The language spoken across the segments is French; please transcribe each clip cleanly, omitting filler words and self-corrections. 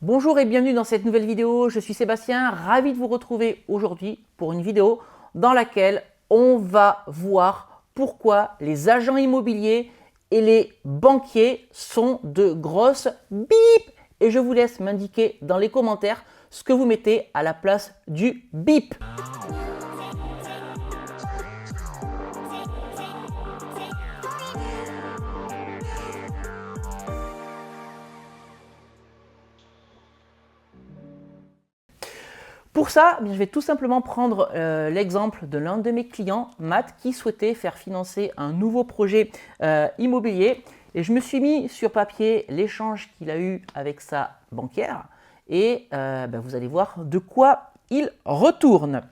Bonjour et bienvenue dans cette nouvelle vidéo, je suis Sébastien, ravi de vous retrouver aujourd'hui pour une vidéo dans laquelle on va voir pourquoi les agents immobiliers et les banquiers sont de grosses bip. Et je vous laisse m'indiquer dans les commentaires ce que vous mettez à la place du bip. Pour ça, je vais tout simplement prendre l'exemple de l'un de mes clients, Matt, qui souhaitait faire financer un nouveau projet immobilier. Et je me suis mis sur papier l'échange qu'il a eu avec sa banquière. Et vous allez voir de quoi il retourne.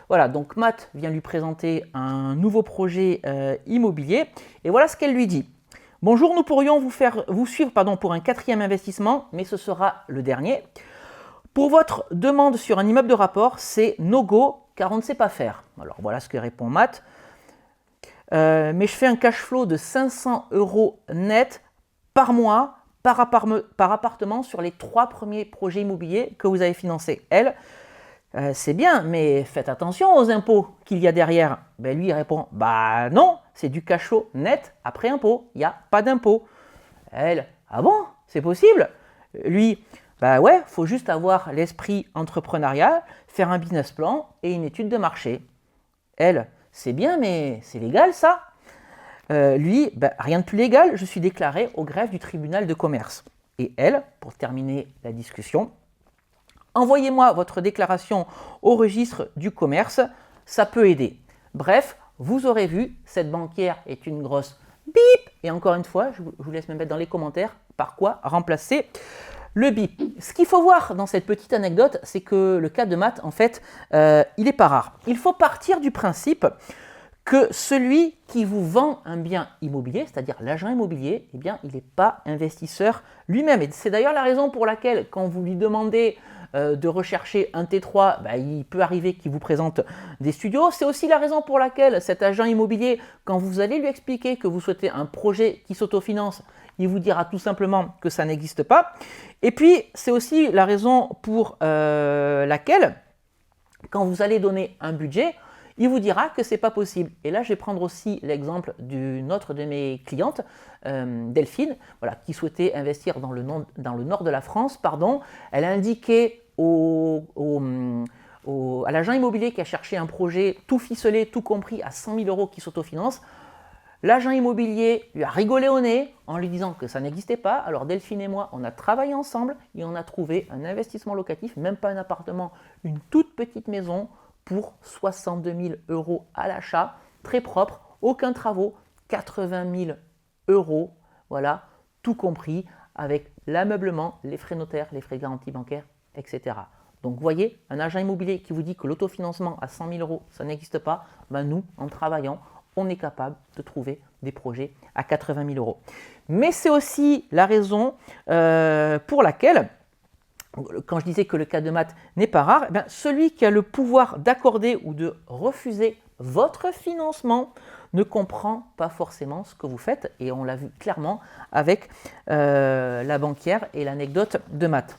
Voilà, donc Matt vient lui présenter un nouveau projet immobilier. Et voilà ce qu'elle lui dit. Bonjour, nous pourrions vous suivre pour un 4e investissement, mais ce sera le dernier. Pour votre demande sur un immeuble de rapport, c'est no go car on ne sait pas faire. Alors voilà ce que répond Matt. Mais je fais un cash flow de 500 € net par mois par appartement sur les 3 premiers projets immobiliers que vous avez financés. Elle, c'est bien, mais faites attention aux impôts qu'il y a derrière. Lui, il répond, bah non, c'est du cash flow net après impôt, il n'y a pas d'impôt. Elle, ah bon, c'est possible? Lui, bah ouais, il faut juste avoir l'esprit entrepreneurial, faire un business plan et une étude de marché. Elle, c'est bien, mais c'est légal ça? Lui, rien de plus légal, je suis déclaré au greffe du tribunal de commerce. Et elle, pour terminer la discussion, envoyez-moi votre déclaration au registre du commerce, ça peut aider. Bref, vous aurez vu, cette banquière est une grosse bip. Et encore une fois, je vous laisse me mettre dans les commentaires par quoi remplacer le bip. Ce qu'il faut voir dans cette petite anecdote, c'est que le cas de Matt, en fait, il n'est pas rare. Il faut partir du principe que celui qui vous vend un bien immobilier, c'est-à-dire l'agent immobilier, eh bien, il n'est pas investisseur lui-même. Et c'est d'ailleurs la raison pour laquelle, quand vous lui demandez de rechercher un T3, il peut arriver qu'il vous présente des studios. C'est aussi la raison pour laquelle cet agent immobilier, quand vous allez lui expliquer que vous souhaitez un projet qui s'autofinance, il vous dira tout simplement que ça n'existe pas. Et puis, c'est aussi la raison pour laquelle, quand vous allez donner un budget, il vous dira que ce n'est pas possible. Et là, je vais prendre aussi l'exemple d'une autre de mes clientes, Delphine, qui souhaitait investir dans le nord de la France. Elle a indiqué à l'agent immobilier qui a cherché un projet tout ficelé, tout compris, à 100 000 € qui s'autofinance. L'agent immobilier lui a rigolé au nez en lui disant que ça n'existait pas. Alors Delphine et moi, on a travaillé ensemble et on a trouvé un investissement locatif, même pas un appartement, une toute petite maison pour 62 000 € à l'achat, très propre, aucun travaux, 80 000 €, voilà, tout compris avec l'ameublement, les frais notaires, les frais de garantie bancaire, etc. Donc vous voyez, un agent immobilier qui vous dit que l'autofinancement à 100 000 €, ça n'existe pas, nous, en travaillant, on est capable de trouver des projets à 80 000 €. Mais c'est aussi la raison pour laquelle, quand je disais que le cas de Matt n'est pas rare, celui qui a le pouvoir d'accorder ou de refuser votre financement ne comprend pas forcément ce que vous faites. Et on l'a vu clairement avec la banquière et l'anecdote de Matt.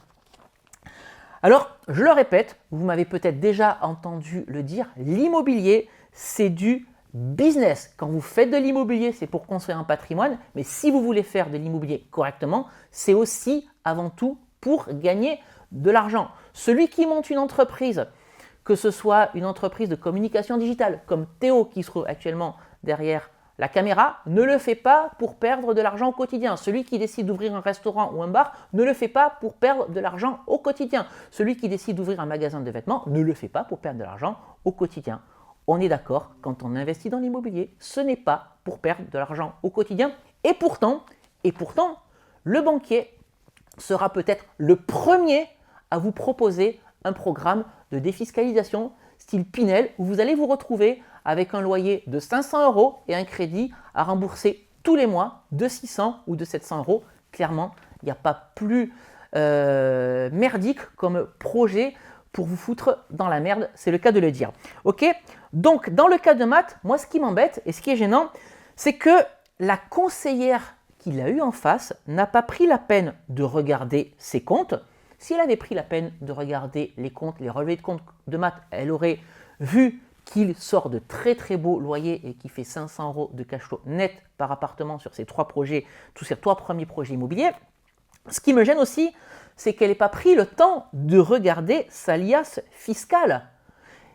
Alors, je le répète, vous m'avez peut-être déjà entendu le dire, l'immobilier, c'est du business. Quand vous faites de l'immobilier, c'est pour construire un patrimoine, mais si vous voulez faire de l'immobilier correctement, c'est aussi avant tout pour gagner de l'argent. Celui qui monte une entreprise, que ce soit une entreprise de communication digitale, comme Théo qui se trouve actuellement derrière la caméra, ne le fait pas pour perdre de l'argent au quotidien. Celui qui décide d'ouvrir un restaurant ou un bar ne le fait pas pour perdre de l'argent au quotidien. Celui qui décide d'ouvrir un magasin de vêtements ne le fait pas pour perdre de l'argent au quotidien. On est d'accord, quand on investit dans l'immobilier, ce n'est pas pour perdre de l'argent au quotidien. Et pourtant, le banquier sera peut-être le premier à vous proposer un programme de défiscalisation style Pinel où vous allez vous retrouver avec un loyer de 500 € et un crédit à rembourser tous les mois de 600 ou de 700 €. Clairement, il n'y a pas plus merdique comme projet pour vous foutre dans la merde, c'est le cas de le dire. Ok? Donc, dans le cas de Matt, moi, ce qui m'embête et ce qui est gênant, c'est que la conseillère qu'il a eu en face n'a pas pris la peine de regarder ses comptes, Si elle avait pris la peine de regarder les comptes, les relevés de compte de Matt, elle aurait vu qu'il sort de très très beaux loyers et qui fait 500 € de cash flow net par appartement sur ces 3 projets, tous ces 3 premiers projets immobiliers. Ce qui me gêne aussi, c'est qu'elle n'ait pas pris le temps de regarder sa liasse fiscale.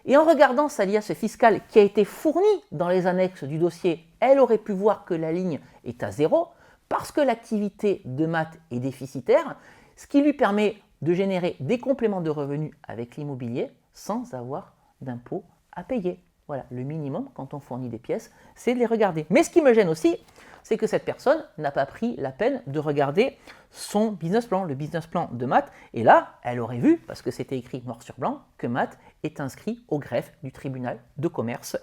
Et en regardant sa liasse fiscale qui a été fournie dans les annexes du dossier, elle aurait pu voir que la ligne est à 0 parce que l'activité de Matt est déficitaire, ce qui lui permet de générer des compléments de revenus avec l'immobilier sans avoir d'impôts à payer. Voilà, le minimum quand on fournit des pièces, c'est de les regarder. Mais ce qui me gêne aussi, c'est que cette personne n'a pas pris la peine de regarder son business plan, le business plan de Matt. Et là, elle aurait vu, parce que c'était écrit noir sur blanc, que Matt est inscrit au greffe du tribunal de commerce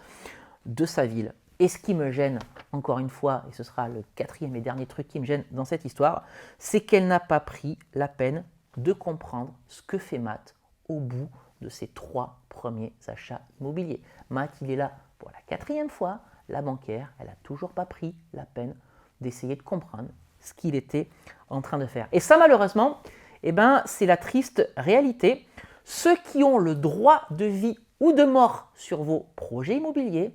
de sa ville. Et ce qui me gêne, encore une fois, et ce sera le 4e et dernier truc qui me gêne dans cette histoire, c'est qu'elle n'a pas pris la peine de comprendre ce que fait Matt au bout de ses 3 premiers achats immobiliers. Matt, il est là pour la 4e fois. La banquière, elle n'a toujours pas pris la peine d'essayer de comprendre ce qu'il était en train de faire. Et ça, malheureusement, c'est la triste réalité. Ceux qui ont le droit de vie ou de mort sur vos projets immobiliers,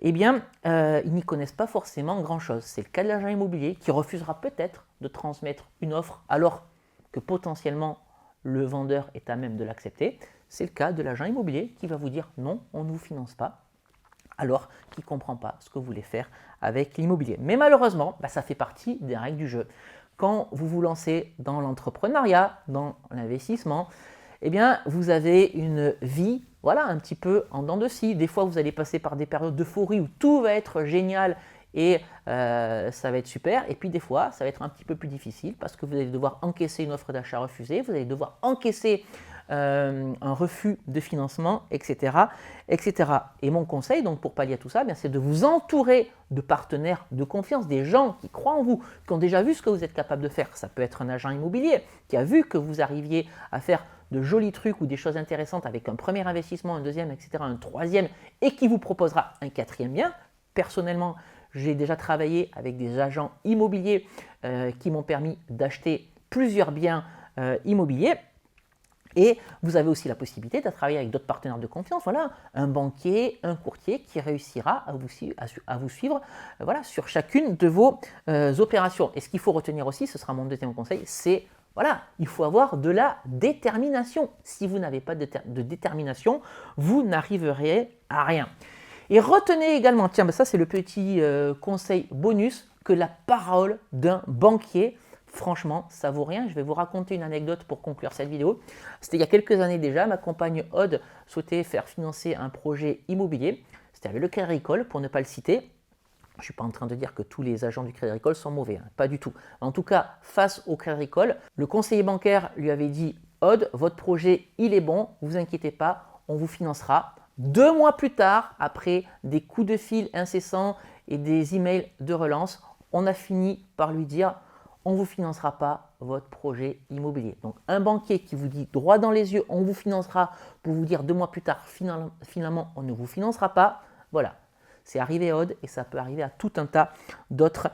ils n'y connaissent pas forcément grand-chose. C'est le cas de l'agent immobilier qui refusera peut-être de transmettre une offre alors que potentiellement le vendeur est à même de l'accepter. C'est le cas de l'agent immobilier qui va vous dire non, on ne vous finance pas, alors qu'il ne comprend pas ce que vous voulez faire avec l'immobilier. Mais malheureusement, ça fait partie des règles du jeu. Quand vous vous lancez dans l'entrepreneuriat, dans l'investissement, vous avez une vie un petit peu en dents de scie. Des fois, vous allez passer par des périodes d'euphorie où tout va être génial et ça va être super. Et puis des fois, ça va être un petit peu plus difficile parce que vous allez devoir encaisser une offre d'achat refusée, vous allez devoir encaisser un refus de financement, etc., etc. Et mon conseil, donc pour pallier à tout ça, c'est de vous entourer de partenaires de confiance, des gens qui croient en vous, qui ont déjà vu ce que vous êtes capable de faire. Ça peut être un agent immobilier qui a vu que vous arriviez à faire de jolis trucs ou des choses intéressantes avec un premier investissement, un deuxième, etc., un troisième, et qui vous proposera un 4e bien. Personnellement, j'ai déjà travaillé avec des agents immobiliers qui m'ont permis d'acheter plusieurs biens immobiliers. Et vous avez aussi la possibilité de travailler avec d'autres partenaires de confiance, un banquier, un courtier qui réussira à vous suivre sur chacune de vos opérations. Et ce qu'il faut retenir aussi, ce sera mon 2e conseil, c'est il faut avoir de la détermination. Si vous n'avez pas de détermination, vous n'arriverez à rien. Et retenez également, ça c'est le petit conseil bonus, que la parole d'un banquier, franchement, ça vaut rien. Je vais vous raconter une anecdote pour conclure cette vidéo. C'était il y a quelques années déjà, ma compagne Aude souhaitait faire financer un projet immobilier. C'était avec le Crédit Agricole, pour ne pas le citer. Je ne suis pas en train de dire que tous les agents du Crédit Agricole sont mauvais, pas du tout. En tout cas, face au Crédit Agricole, le conseiller bancaire lui avait dit « Aude, votre projet, il est bon, vous inquiétez pas, on vous financera ». 2 mois plus tard, après des coups de fil incessants et des emails de relance, on a fini par lui dire « on ne vous financera pas votre projet immobilier ». Donc un banquier qui vous dit droit dans les yeux « on vous financera » pour vous dire 2 mois plus tard « finalement, on ne vous financera pas », voilà. C'est arrivé à Aude et ça peut arriver à tout un tas d'autres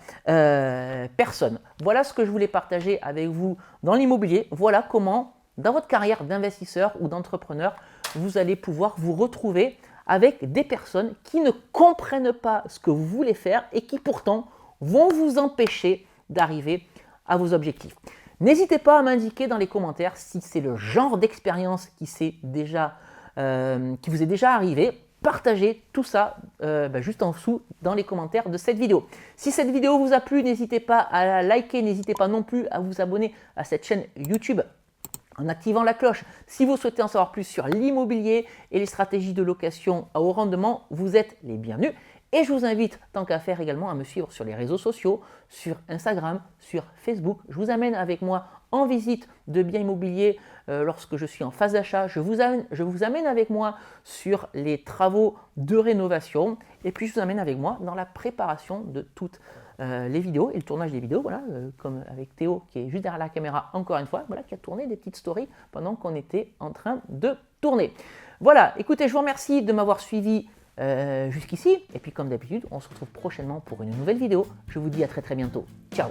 personnes. Voilà ce que je voulais partager avec vous dans l'immobilier. Voilà comment, dans votre carrière d'investisseur ou d'entrepreneur, vous allez pouvoir vous retrouver avec des personnes qui ne comprennent pas ce que vous voulez faire et qui pourtant vont vous empêcher d'arriver à vos objectifs. N'hésitez pas à m'indiquer dans les commentaires si c'est le genre d'expérience qui vous est déjà arrivé. Partagez tout ça juste en dessous dans les commentaires de cette vidéo. Si cette vidéo vous a plu, n'hésitez pas à la liker, n'hésitez pas non plus à vous abonner à cette chaîne YouTube en activant la cloche. Si vous souhaitez en savoir plus sur l'immobilier et les stratégies de location à haut rendement, vous êtes les bienvenus. Et je vous invite, tant qu'à faire également, à me suivre sur les réseaux sociaux, sur Instagram, sur Facebook. Je vous amène avec moi en visite de biens immobiliers lorsque je suis en phase d'achat. Je vous amène avec moi sur les travaux de rénovation. Et puis, je vous amène avec moi dans la préparation de toutes les vidéos et le tournage des vidéos. Comme avec Théo qui est juste derrière la caméra, encore une fois, qui a tourné des petites stories pendant qu'on était en train de tourner. Voilà, écoutez, je vous remercie de m'avoir suivi jusqu'ici. Et puis comme d'habitude, on se retrouve prochainement pour une nouvelle vidéo. Je vous dis à très bientôt. Ciao!